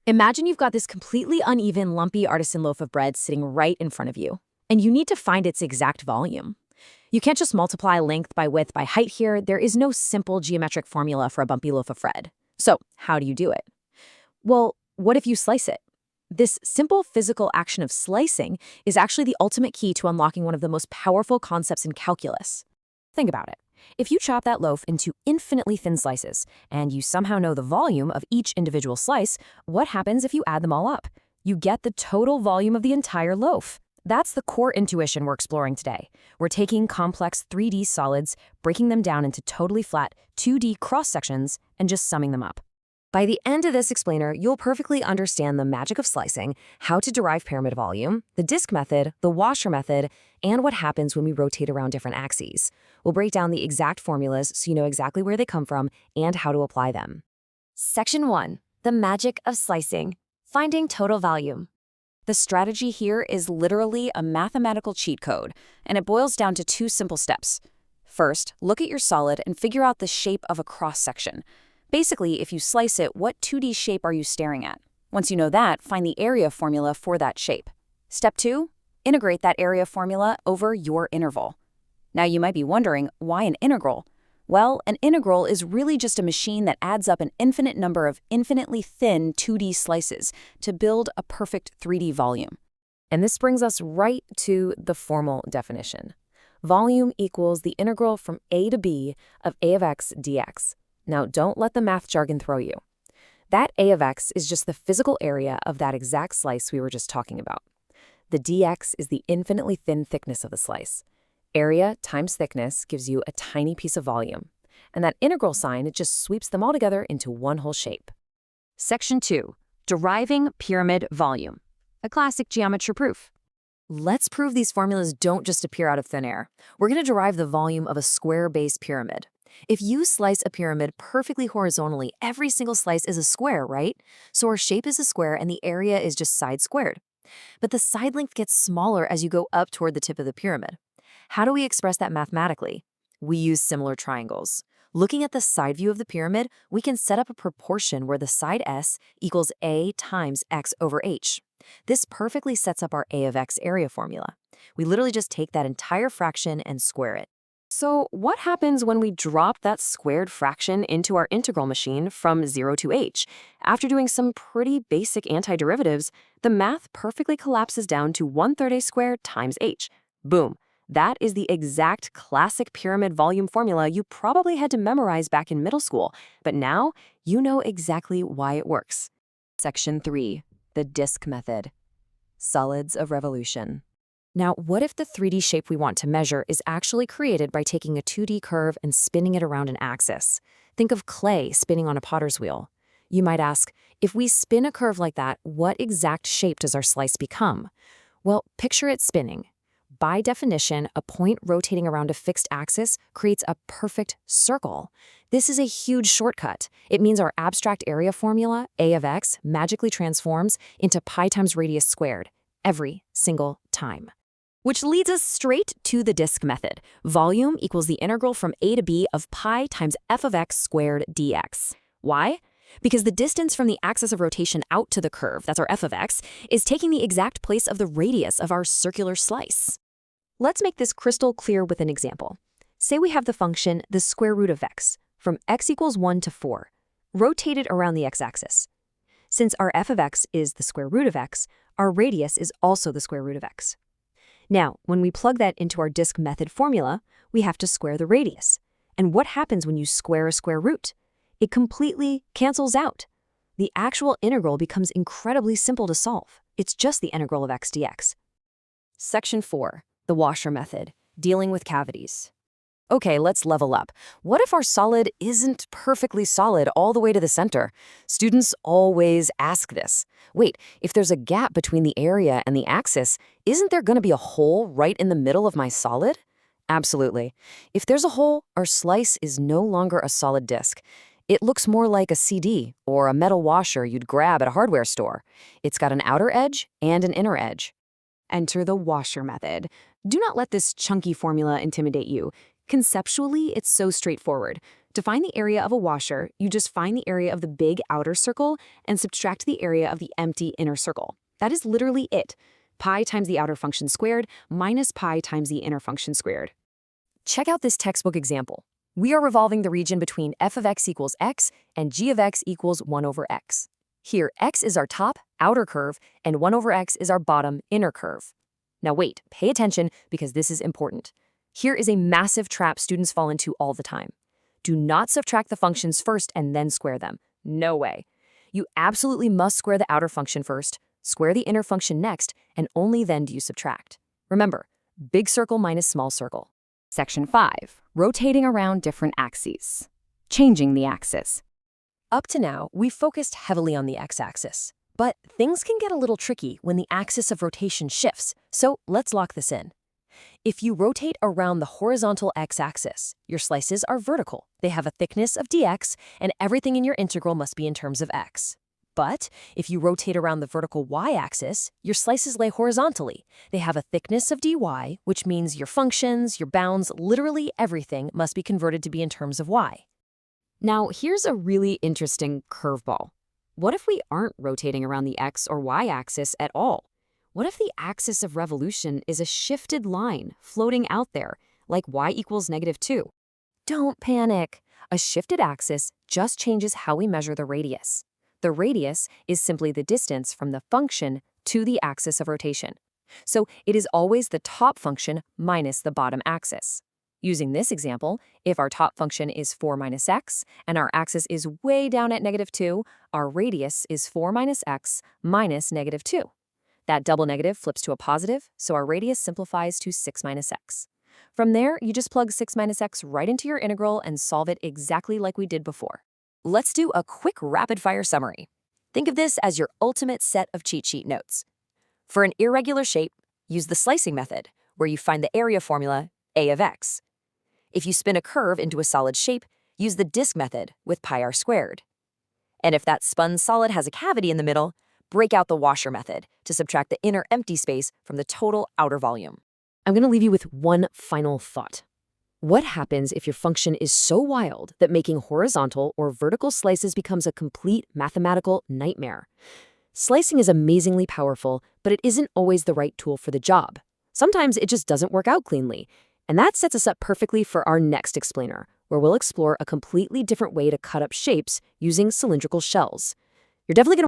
Imagine you've got this completely uneven, lumpy artisan loaf of bread sitting right in front of you, and you need to find its exact volume. You can't just multiply length by width by height here. There is no simple geometric formula for a bumpy loaf of bread. So, how do you do it? Well, what if you slice it? This simple physical action of slicing is actually the ultimate key to unlocking one of the most powerful concepts in calculus. Think about it. If you chop that loaf into infinitely thin slices, and you somehow know the volume of each individual slice, what happens if you add them all up? You get the total volume of the entire loaf. That's the core intuition we're exploring today. We're taking complex 3D solids, breaking them down into totally flat 2D cross-sections, and just summing them up. By the end of this explainer, you'll perfectly understand the magic of slicing, how to derive pyramid volume, the disk method, the washer method, and what happens when we rotate around different axes. We'll break down the exact formulas so you know exactly where they come from and how to apply them. Section 1. The magic of slicing. Finding total volume. The strategy here is literally a mathematical cheat code, and it boils down to two simple steps. First, look at your solid and figure out the shape of a cross-section. Basically, if you slice it, what 2D shape are you staring at? Once you know that, find the area formula for that shape. Step 2, integrate that area formula over your interval. Now you might be wondering, why an integral? Well, an integral is really just a machine that adds up an infinite number of infinitely thin 2D slices to build a perfect 3D volume. And this brings us right to the formal definition. Volume equals the integral from a to b of a of x dx. Now, don't let the math jargon throw you. That a of x is just the physical area of that exact slice we were just talking about. The dx is the infinitely thin thickness of the slice. Area times thickness gives you a tiny piece of volume. And that integral sign, it just sweeps them all together into one whole shape. Section 2. Deriving pyramid volume. A classic geometry proof. Let's prove these formulas don't just appear out of thin air. We're going to derive the volume of a square-based pyramid. If you slice a pyramid perfectly horizontally, every single slice is a square, right? So our shape is a square and the area is just side squared. But the side length gets smaller as you go up toward the tip of the pyramid. How do we express that mathematically? We use similar triangles. Looking at the side view of the pyramid, we can set up a proportion where the side S equals A times X over H. This perfectly sets up our A of X area formula. We literally just take that entire fraction and square it. So what happens when we drop that squared fraction into our integral machine from 0 to h? After doing some pretty basic antiderivatives, the math perfectly collapses down to 1/3 a squared times h. Boom. That is the exact classic pyramid volume formula you probably had to memorize back in middle school, but now you know exactly why it works. Section 3. The disk method. Solids of revolution. Now, what if the 3D shape we want to measure is actually created by taking a 2D curve and spinning it around an axis? Think of clay spinning on a potter's wheel. You might ask, if we spin a curve like that, what exact shape does our slice become? Well, picture it spinning. By definition, a point rotating around a fixed axis creates a perfect circle. This is a huge shortcut. It means our abstract area formula, A of x, magically transforms into pi times radius squared every single time. Which leads us straight to the disk method. Volume equals the integral from a to b of pi times f of x squared dx. Why? Because the distance from the axis of rotation out to the curve, that's our f of x, is taking the exact place of the radius of our circular slice. Let's make this crystal clear with an example. Say we have the function the square root of x, from x equals 1 to 4, rotated around the x-axis. Since our f of x is the square root of x, our radius is also the square root of x. Now, when we plug that into our disk method formula, we have to square the radius. And what happens when you square a square root? It completely cancels out. The actual integral becomes incredibly simple to solve. It's just the integral of x dx. Section 4. The washer method. Dealing with cavities. Okay, let's level up. What if our solid isn't perfectly solid all the way to the center? Students always ask this. Wait, if there's a gap between the area and the axis, isn't there going to be a hole right in the middle of my solid? Absolutely. If there's a hole, our slice is no longer a solid disk. It looks more like a CD or a metal washer you'd grab at a hardware store. It's got an outer edge and an inner edge. Enter the washer method. Do not let this chunky formula intimidate you. Conceptually, it's so straightforward. To find the area of a washer, you just find the area of the big outer circle and subtract the area of the empty inner circle. That is literally it. Pi times the outer function squared minus pi times the inner function squared. Check out this textbook example. We are revolving the region between f of x equals x and g of x equals 1 over x. Here, x is our top, outer curve, and 1 over x is our bottom, inner curve. Now wait, pay attention because this is important. Here is a massive trap students fall into all the time. Do not subtract the functions first and then square them. No way. You absolutely must square the outer function first, square the inner function next, and only then do you subtract. Remember, big circle minus small circle. Section 5. Rotating around different axes. Changing the axis. Up to now, we've focused heavily on the x-axis. But things can get a little tricky when the axis of rotation shifts, so let's lock this in. If you rotate around the horizontal x-axis, your slices are vertical. They have a thickness of dx, and everything in your integral must be in terms of x. But if you rotate around the vertical y-axis, your slices lay horizontally. They have a thickness of dy, which means your functions, your bounds, literally everything must be converted to be in terms of y. Now, here's a really interesting curveball. What if we aren't rotating around the x or y axis at all? What if the axis of revolution is a shifted line floating out there, like y equals -2? Don't panic. A shifted axis just changes how we measure the radius. The radius is simply the distance from the function to the axis of rotation. So it is always the top function minus the bottom axis. Using this example, if our top function is 4 minus x and our axis is way down at -2, our radius is 4 minus x minus -2. That double negative flips to a positive, so our radius simplifies to 6 minus x. From there, you just plug 6 minus x right into your integral and solve it exactly like we did before. Let's do a quick rapid-fire summary. Think of this as your ultimate set of cheat sheet notes. For an irregular shape, use the slicing method, where you find the area formula, a of x. If you spin a curve into a solid shape, use the disk method with pi r squared. And if that spun solid has a cavity in the middle, break out the washer method to subtract the inner empty space from the total outer volume. I'm going to leave you with one final thought. What happens if your function is so wild that making horizontal or vertical slices becomes a complete mathematical nightmare? Slicing is amazingly powerful, but it isn't always the right tool for the job. Sometimes it just doesn't work out cleanly. And that sets us up perfectly for our next explainer, where we'll explore a completely different way to cut up shapes using cylindrical shells. You're definitely going to